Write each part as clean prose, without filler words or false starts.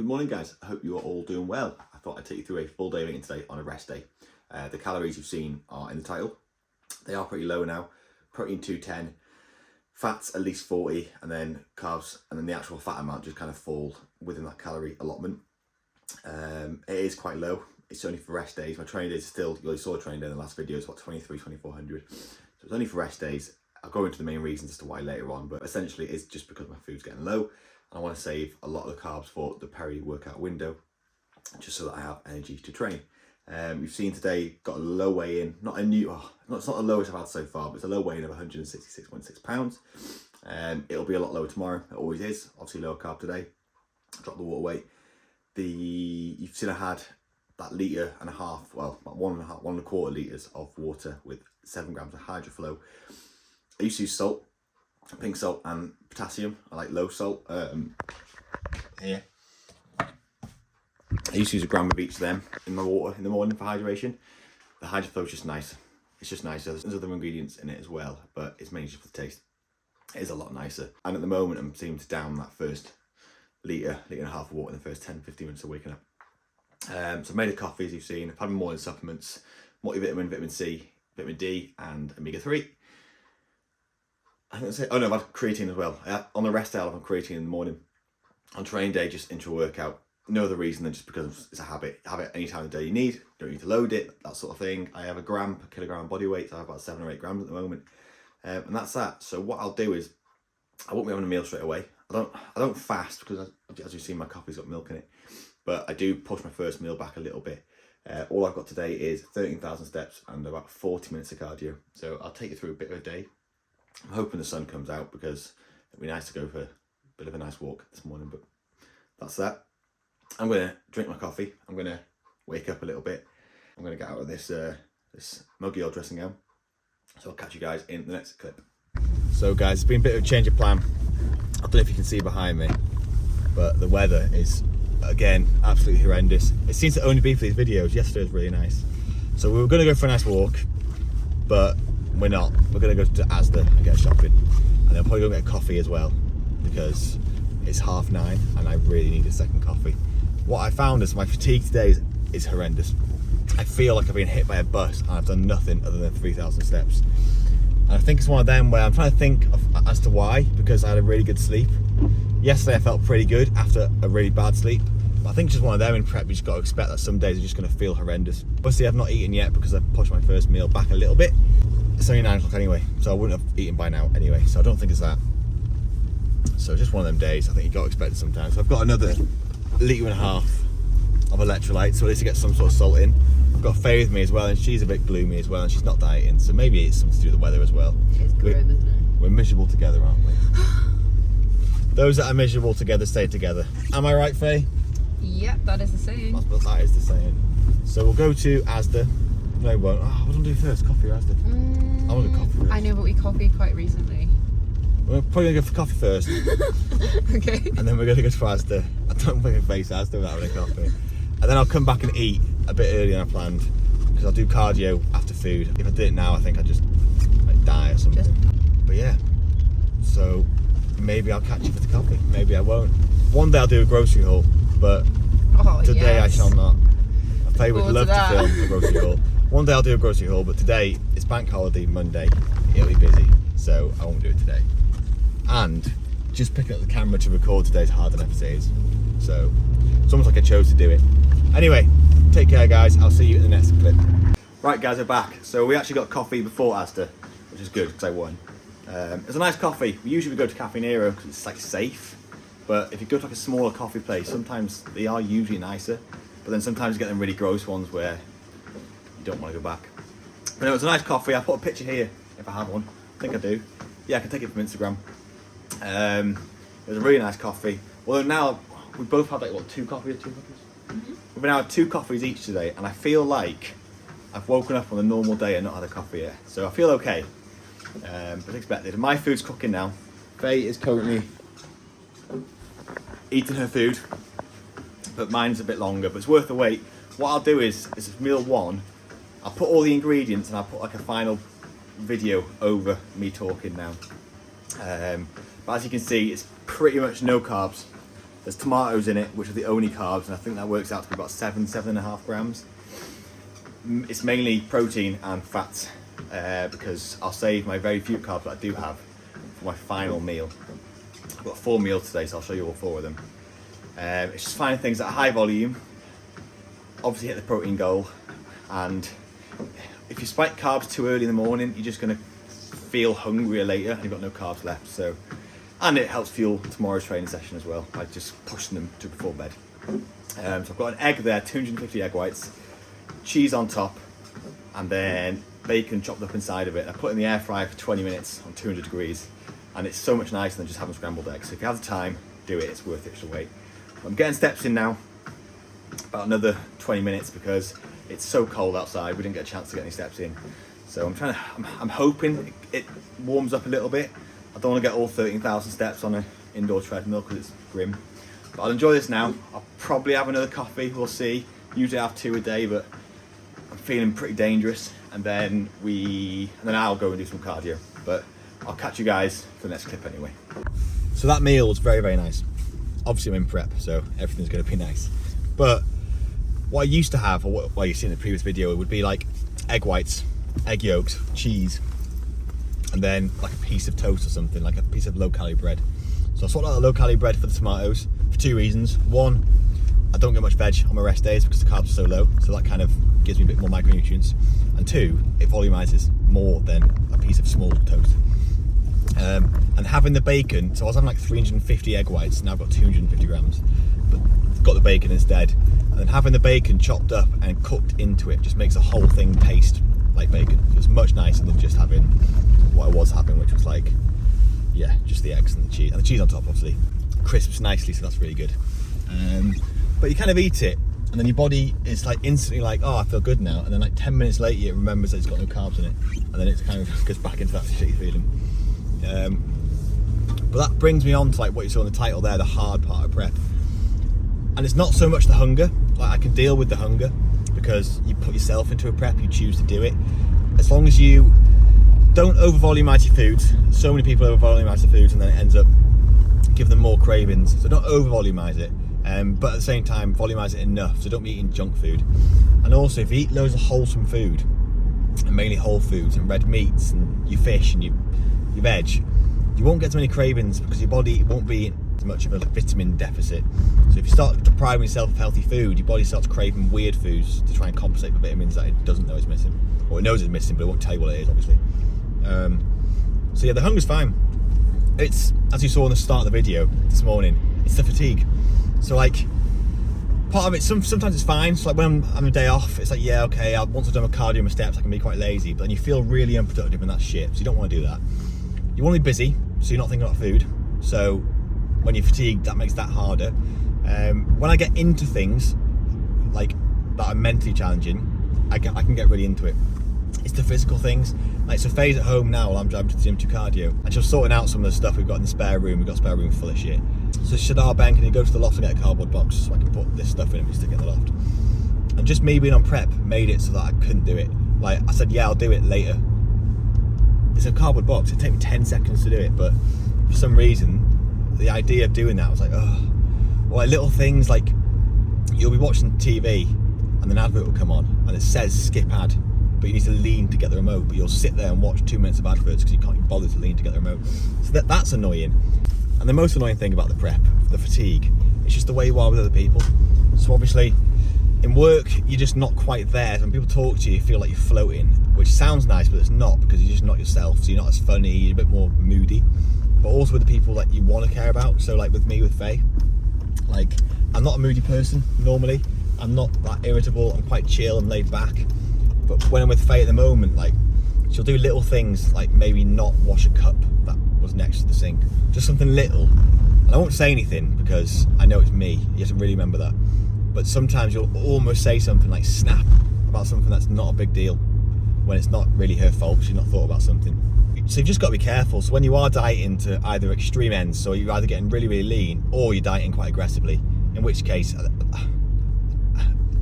morning guys, I hope you are all doing well. I thought I'd take you through a full day of eating today on a rest day. The calories you've seen are in the title. They are pretty low now. Protein 210, fats at least 40, and then carbs, and then the actual fat amount just kind of fall within that calorie allotment. It is quite low. It's only for rest days. My training days are still, you already saw the training day in the last video, it's what, 2400. So it's only for rest days. I'll go into the main reasons as to why later on, but essentially it's just because my food's getting low. I want to save a lot of the carbs for the peri-workout window, just so that I have energy to train. You've seen today, got a low weigh-in, it's not the lowest I've had so far, but it's a low weigh-in of 166.6 pounds. It'll be a lot lower tomorrow, it always is, obviously lower carb today. Drop the water weight. You've seen I had that litre and a half, well, about 1.25 litres of water with 7 grams of hydroflow. I used to use salt, pink salt and potassium. I like low salt. Here, I used to use a gram of each of them in my water in the morning for hydration. The hydroflow is just nice. It's just nicer. There's other ingredients in it as well, but it's mainly just for the taste. It is a lot nicer. And at the moment, I'm seeming to down that first litre and a half of water in the first 10-15 minutes of waking up. So I've made a coffee, as you've seen. I've had my morning supplements, multivitamin, vitamin C, vitamin D, and omega-3. I think that's it. Oh no, I've had creatine as well. On the rest day, I'll have creatine in the morning. On training day, just intra-workout. No other reason than just because it's a habit. Have it any time of the day you need. Don't need to load it, that sort of thing. I have a gram per kilogram body weight. So I have about 7 or 8 grams at the moment. And that's that. So what I'll do is, I won't be having a meal straight away. I don't fast because, as you've seen, my coffee's got milk in it. But I do push my first meal back a little bit. All I've got today is 13,000 steps and about 40 minutes of cardio. So I'll take you through a bit of a day. I'm hoping the sun comes out because it'd be nice to go for a bit of a nice walk this morning, but that's that. I'm going to drink my coffee. I'm going to wake up a little bit. I'm going to get out of this this muggy old dressing gown. So I'll catch you guys in the next clip. So guys, it's been a bit of a change of plan. I don't know if you can see behind me, but the weather is, again, absolutely horrendous. It seems to only be for these videos. Yesterday was really nice. So we were going to go for a nice walk, but we're not. We're going to go to Asda and get shopping. And then probably go get a coffee as well, because it's 9:30 and I really need a second coffee. What I found is my fatigue today is horrendous. I feel like I've been hit by a bus and I've done nothing other than 3,000 steps. And I think it's one of them where I'm trying to think as to why, because I had a really good sleep. Yesterday I felt pretty good after a really bad sleep. But I think it's just one of them in prep, you just got to expect that some days are just going to feel horrendous. Obviously I've not eaten yet because I've pushed my first meal back a little bit. It's only 9 o'clock anyway, so I wouldn't have eaten by now anyway, so I don't think it's that. So just one of them days, I think you got to expect it sometimes. So I've got another 1.5 litres of electrolytes, so at least I get some sort of salt in. I've got Faye with me as well, and she's a bit gloomy as well, and she's not dieting, so maybe it's something to do with the weather as well. It's grim, isn't it? We're miserable together, aren't we? Those that are miserable together stay together. Am I right, Faye? Yep, that is the saying. That is the saying. So we'll go to Asda. No, we won't. Oh, what do I do first? Coffee or Asda? I want a coffee first. I know, but we coffeed quite recently. We're probably going to go for coffee first. Okay. And then we're going to go to Asda. I don't think I face Asda without having a coffee. And then I'll come back and eat a bit earlier than I planned, because I'll do cardio after food. If I did it now, I think I'd just die or something. But yeah, so maybe I'll catch you for the coffee. Maybe I won't. One day I'll do a grocery haul, but today yes. I shall not. I would love to film a grocery haul. One day I'll do a grocery haul, but today it's bank holiday, Monday. It'll be busy, so I won't do it today. And just picking up the camera to record today is harder than ever it is. So it's almost like I chose to do it. Anyway, take care guys, I'll see you in the next clip. Right guys, we're back. So we actually got coffee before Asda, which is good because I won. It's a nice coffee. We usually go to Cafe Nero because it's like safe. But if you go to like a smaller coffee place, sometimes they are usually nicer. But then sometimes you get them really gross ones where you don't want to go back. But no, it's a nice coffee. I'll put a picture here if I have one. I think I do. Yeah, I can take it from Instagram. It was a really nice coffee. Although now we both had like what, two coffees? Mm-hmm. We've now had 2 coffees each today, and I feel like I've woken up on a normal day and not had a coffee yet. So I feel okay, but expected. My food's cooking now. Faye is currently eating her food, but mine's a bit longer, but it's worth the wait. What I'll do is meal 1, I'll put all the ingredients and I'll put like a final video over me talking now. But as you can see, it's pretty much no carbs. There's tomatoes in it, which are the only carbs, and I think that works out to be about 7.5 grams. It's mainly protein and fats, because I'll save my very few carbs that I do have for my final meal. I've got 4 meals today, so I'll show you all 4 of them. It's just finding things at a high volume, obviously hit the protein goal, and if you spike carbs too early in the morning, you're just going to feel hungrier later and you've got no carbs left. So, and it helps fuel tomorrow's training session as well by just pushing them to before bed. So I've got an egg there, 250 egg whites, cheese on top, and then bacon chopped up inside of it. I put it in the air fryer for 20 minutes on 200 degrees, and it's so much nicer than just having scrambled eggs. So if you have the time, do it, it's worth it to wait. I'm getting steps in now, about another 20 minutes because it's so cold outside, we didn't get a chance to get any steps in. So I'm hoping it warms up a little bit. I don't want to get all 13,000 steps on an indoor treadmill because it's grim. But I'll enjoy this now. I'll probably have another coffee, we'll see. Usually I have 2 a day, but I'm feeling pretty dangerous. And then I'll go and do some cardio. But I'll catch you guys for the next clip anyway. So that meal was very, very nice. Obviously I'm in prep, so everything's gonna be nice. But what I used to have, or what you see in the previous video, it would be like egg whites, egg yolks, cheese, and then like a piece of toast or something, like a piece of low-calorie bread. So I swapped out the low-calorie bread for the tomatoes for 2 reasons. One, I don't get much veg on my rest days because the carbs are so low, so that kind of gives me a bit more micronutrients. And 2, it volumizes more than a piece of small toast. And having the bacon, so I was having like 350 egg whites, now I've got 250 grams, but got the bacon instead. And then having the bacon chopped up and cooked into it just makes the whole thing taste like bacon. So it's much nicer than just having what I was having, which was like, yeah, just the eggs and the cheese. And the cheese on top obviously crisps nicely, so that's really good. But you kind of eat it, and then your body is like instantly like, oh, I feel good now. And then like 10 minutes later, it remembers that it's got no carbs in it. And then it kind of goes back into that shitty feeling. But that brings me on to like what you saw in the title there, the hard part of prep. And it's not so much the hunger. Like I can deal with the hunger because you put yourself into a prep, you choose to do it. As long as you don't over volumize your foods. So many people over volumize the foods and then it ends up giving them more cravings. So don't over volumize it, but at the same time volumize it enough so don't be eating junk food. And also if you eat loads of wholesome food, and mainly whole foods and red meats and your fish and your veg, you won't get so many cravings because your body won't be in as much of a vitamin deficit. So if you start depriving yourself of healthy food, your body starts craving weird foods to try and compensate for vitamins that it doesn't know it's missing. Or it knows it's missing, but it won't tell you what it is, obviously. So yeah, the hunger's fine. It's, as you saw in the start of the video this morning, it's the fatigue. So like, part of it, sometimes it's fine. So like when I'm having a day off, it's like, yeah, okay, once I've done my cardio and my steps, I can be quite lazy. But then you feel really unproductive and that's shit. So you don't want to do that. You want to be busy, so you're not thinking about food. So when you're fatigued, that makes that harder. When I get into things like that are mentally challenging, I can get really into it. It's the physical things. Like, so Faye's at home now while I'm driving to the gym to cardio, and she's sorting out some of the stuff we've got in the spare room. We've got a spare room full of shit. So she said, oh, Ben, can you go to the loft and get a cardboard box so I can put this stuff in and stick it in the loft? And just me being on prep made it so that I couldn't do it. Like, I said, yeah, I'll do it later. It's a cardboard box. It'd take me 10 seconds to do it, but for some reason, the idea of doing that was like, oh. Or like little things like, you'll be watching TV and an advert will come on and it says skip ad, but you need to lean to get the remote, but you'll sit there and watch 2 minutes of adverts because you can't even bother to lean to get the remote. So that's annoying. And the most annoying thing about the prep, the fatigue, it's just the way you are with other people. So obviously, in work, you're just not quite there. So when people talk to you, you feel like you're floating, which sounds nice, but it's not, because you're just not yourself. So you're not as funny, you're a bit more moody. But also with the people that you want to care about. So like with me, with Faye, like I'm not a moody person normally. I'm not that irritable, I'm quite chill and laid back. But when I'm with Faye at the moment, like she'll do little things like maybe not wash a cup that was next to the sink. Just something little. And I won't say anything because I know it's me. You have to really remember that. But sometimes you'll almost say something like snap about something that's not a big deal when it's not really her fault because she's not thought about something. So you've just got to be careful. So when you are dieting to either extreme ends, so you're either getting really, really lean or you're dieting quite aggressively, in which case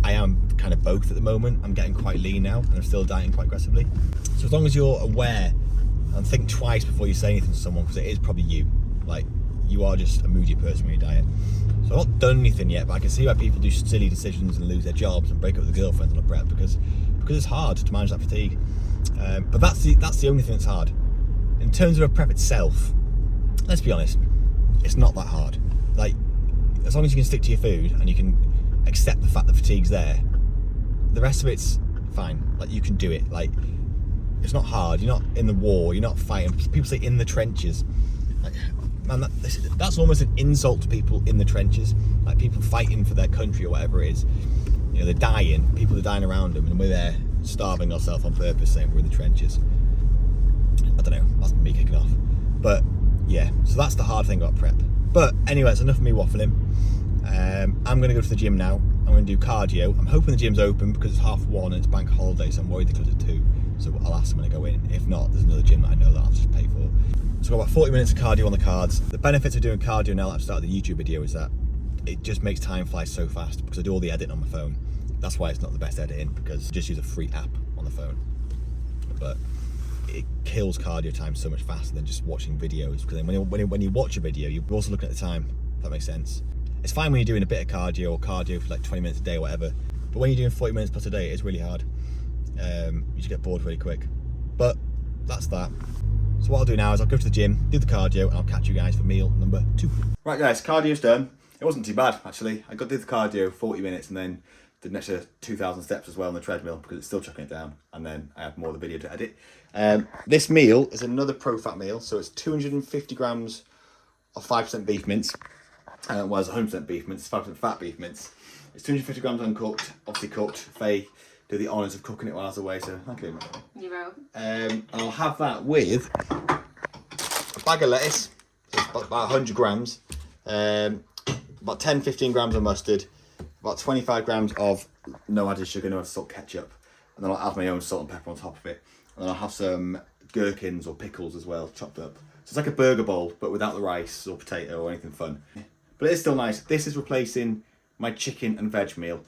I am kind of both at the moment. I'm getting quite lean now and I'm still dieting quite aggressively. So as long as you're aware and think twice before you say anything to someone, because it is probably you. Like, you are just a moody person when you diet. So I've not done anything yet, but I can see why people do silly decisions and lose their jobs and break up with their girlfriends on a prep because it's hard to manage that fatigue. But that's the only thing that's hard. In terms of a prep itself, let's be honest, it's not that hard. Like, as long as you can stick to your food and you can accept the fact that fatigue's there, the rest of it's fine. Like, you can do it. Like, it's not hard. You're not in the war. You're not fighting. People say in the trenches. Like, man, that's almost an insult to people in the trenches. Like, people fighting for their country or whatever it is. You know, they're dying. People are dying around them, and we're there starving ourselves on purpose, saying we're in the trenches. I don't know. That's me kicking off. But yeah, so that's the hard thing about prep. But anyway, it's enough of me waffling. I'm going to go to the gym now. I'm going to do cardio. I'm hoping the gym's open because it's 1:30 and it's bank holiday, so I'm worried they close at 2. So I'll ask them when I go in. If not, there's another gym that I know that I'll just pay for. So I've got about 40 minutes of cardio on the cards. The benefits of doing cardio now that I've started the YouTube video is that it just makes time fly so fast because I do all the editing on my phone. That's why it's not the best editing, because I just use a free app on the phone. But it kills cardio time so much faster than just watching videos, because then when you watch a video, you're also looking at the time, if that makes sense. It's fine when you're doing a bit of cardio for like 20 minutes a day or whatever, but when you're doing 40 minutes plus a day, it's really hard. You just get bored really quick. But that's that. So what I'll do now is I'll go to the gym, do the cardio, and I'll catch you guys for meal number 2. Right guys, cardio's done. It wasn't too bad actually. I did the cardio 40 minutes and then did an extra 2,000 steps as well on the treadmill because it's still chucking it down, and then I have more of the video to edit. This meal is another pro-fat meal, so it's 250 grams of 5% beef mince. Well, it's 100% beef mince, 5% fat beef mince. It's 250 grams uncooked, obviously cooked. Faye did the honours of cooking it while I was away, so thank you. You're welcome. And I'll have that with a bag of lettuce, so it's about 100 grams, about 10-15 grams of mustard, about 25 grams of no added sugar, no added salt ketchup, and then I'll add my own salt and pepper on top of it. And then I'll have some gherkins or pickles as well, chopped up. So it's like a burger bowl, but without the rice or potato or anything fun. But it is still nice. This is replacing my chicken and veg meal.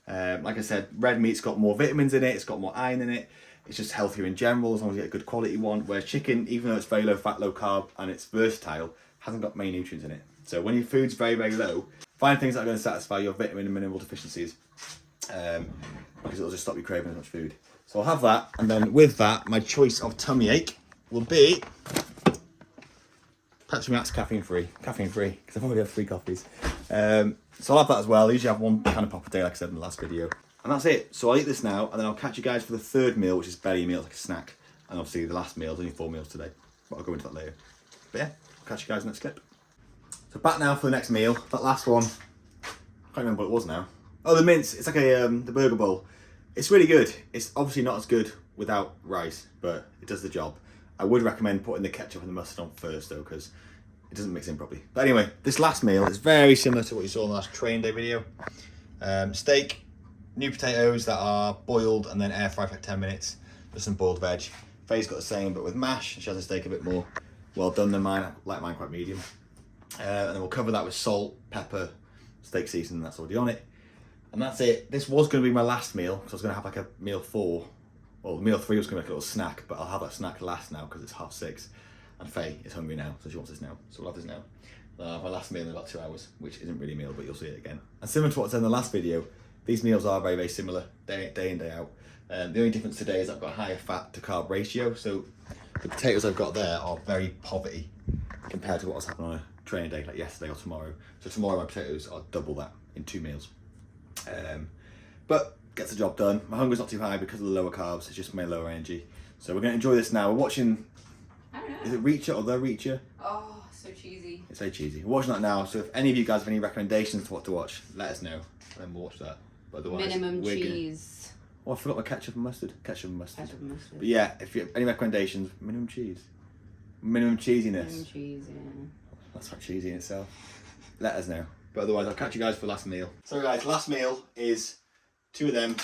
Like I said, red meat's got more vitamins in it, it's got more iron in it, it's just healthier in general as long as you get a good quality one, whereas chicken, even though it's very low fat, low carb, and it's versatile, hasn't got many nutrients in it. So when your food's very, very low, find things that are going to satisfy your vitamin and mineral deficiencies, because it'll just stop you craving as much food. So I'll have that, and then with that, my choice of tummy ache will be Pepsi Max caffeine free, because I've already had 3 coffees. So I'll have that as well. I usually have 1 kind of pop a day, like I said in the last video. And that's it. So I'll eat this now, and then I'll catch you guys for the 3rd meal, which is belly meal, like a snack. And obviously the last meal is only 4 meals today, but I'll go into that later. But yeah, I'll catch you guys in the next clip. So back now for the next meal. That last one, I can't remember what it was now. Oh, the mince. It's like the burger bowl. It's really good. It's obviously not as good without rice, but it does the job. I would recommend putting the ketchup and the mustard on first though, because it doesn't mix in properly. But anyway, this last meal is very similar to what you saw in the last train day video. Steak, new potatoes that are boiled and then air fried for like 10 minutes. Just some boiled veg. Faye's got the same, but with mash. She has the steak a bit more well done than mine. I like mine quite medium. And then we'll cover that with salt, pepper, steak seasoning, that's already on it. And that's it. This was going to be my last meal, because I was going to have like a meal 4. Well, meal 3 was going to be like a little snack, but I'll have that snack last now because it's 6:30. And Faye is hungry now, so she wants this now. So we'll have this now. I'll have my last meal in about 2 hours, which isn't really a meal, but you'll see it again. And similar to what I said in the last video, these meals are very, very similar, day in, day out. The only difference today is I've got a higher fat to carb ratio, so the potatoes I've got there are very poverty compared to what's happening on a training day, like yesterday or tomorrow. So tomorrow my potatoes are double that in 2 meals. But gets the job done. My hunger's not too high because of the lower carbs, it's just my lower energy. So we're going to enjoy this now. We're watching, I don't know. is it Reacher or The Reacher? Oh, so cheesy. It's very cheesy. We're watching that now, so if any of you guys have any recommendations to what to watch, let us know, and then we'll watch that. But otherwise, Minimum cheese. Oh, I forgot my ketchup and mustard. Ketchup and mustard. Ketchup and mustard. But yeah, if you have any recommendations, minimum cheese. Minimum cheesiness. Minimum cheese, yeah. That's not cheesy in itself. Let us know. But otherwise, I'll catch you guys for last meal. So guys, last meal is 2 of them,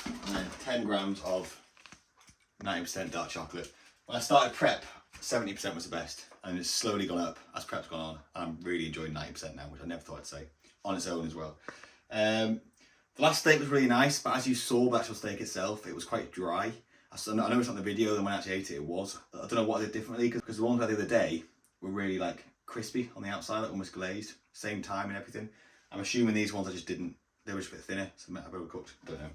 and then 10 grams of 90% dark chocolate. When I started prep, 70% was the best, and it's slowly gone up as prep's gone on, and I'm really enjoying 90% now, which I never thought I'd say, on its own as well. The last steak was really nice, but as you saw the actual steak itself, it was quite dry. I know it's not in the video, then when I actually ate it was. I don't know what I did differently, because the ones I had the other day were really like crispy on the outside, like almost glazed, same time and everything. I'm assuming these ones I just didn't, they were just a bit thinner, so I've overcooked, don't know.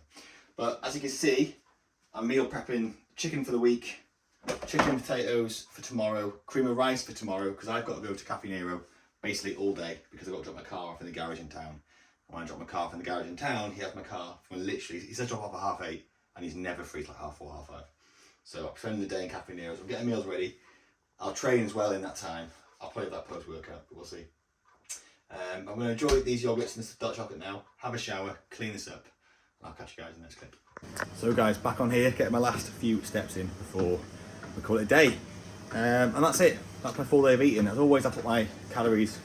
But as you can see, I'm meal prepping chicken for the week, chicken and potatoes for tomorrow, cream of rice for tomorrow, because I've got to go to Cafe Nero basically all day because I've got to drop my car off in the garage in town. And when I drop my car off in the garage in town, he has my car from literally, he says drop off at 8:30 and he's never free till like 4:30, 5:30. So I'm spending the day in Cafe Nero, so I'm getting meals ready. I'll train as well in that time. I'll play that post-workout, but we'll see. I'm going to enjoy these yogurts and this dark chocolate now, have a shower, clean this up, and I'll catch you guys in the next clip. So guys, back on here, getting my last few steps in before we call it a day. And that's it. That's my full day of eating. As always, I put my calories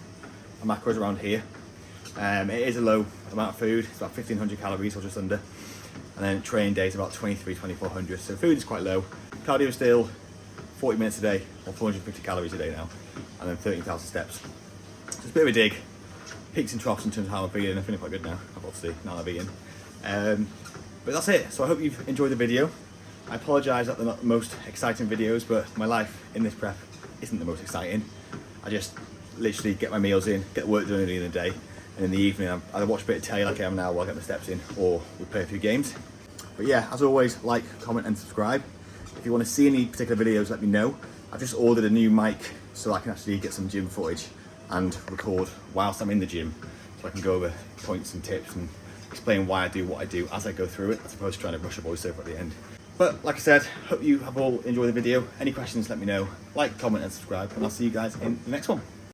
and macros around here. It is a low amount of food. It's about 1,500 calories or just under. And then training day is about 2,400. So food is quite low. Cardio is still 40 minutes a day, or 450 calories a day now. And then 13,000 steps. So it's a bit of a dig. Peaks and troughs in terms of how I'm feeling. I'm feeling quite good now, obviously, now I've eaten. But that's it. So I hope you've enjoyed the video. I apologise that they're not the most exciting videos, but my life in this prep isn't the most exciting. I just literally get my meals in, get work done early in the day, and in the evening I either watch a bit of telly like I am now while I get my steps in, or we play a few games. But yeah, as always, like, comment and subscribe. If you want to see any particular videos, let me know. I've just ordered a new mic so I can actually get some gym footage and record whilst I'm in the gym, so I can go over points and tips and explain why I do what I do as I go through it, as opposed to trying to rush a voiceover at the end. But like I said, hope you have all enjoyed the video. Any questions, let me know. Like, comment and subscribe, and I'll see you guys in the next one.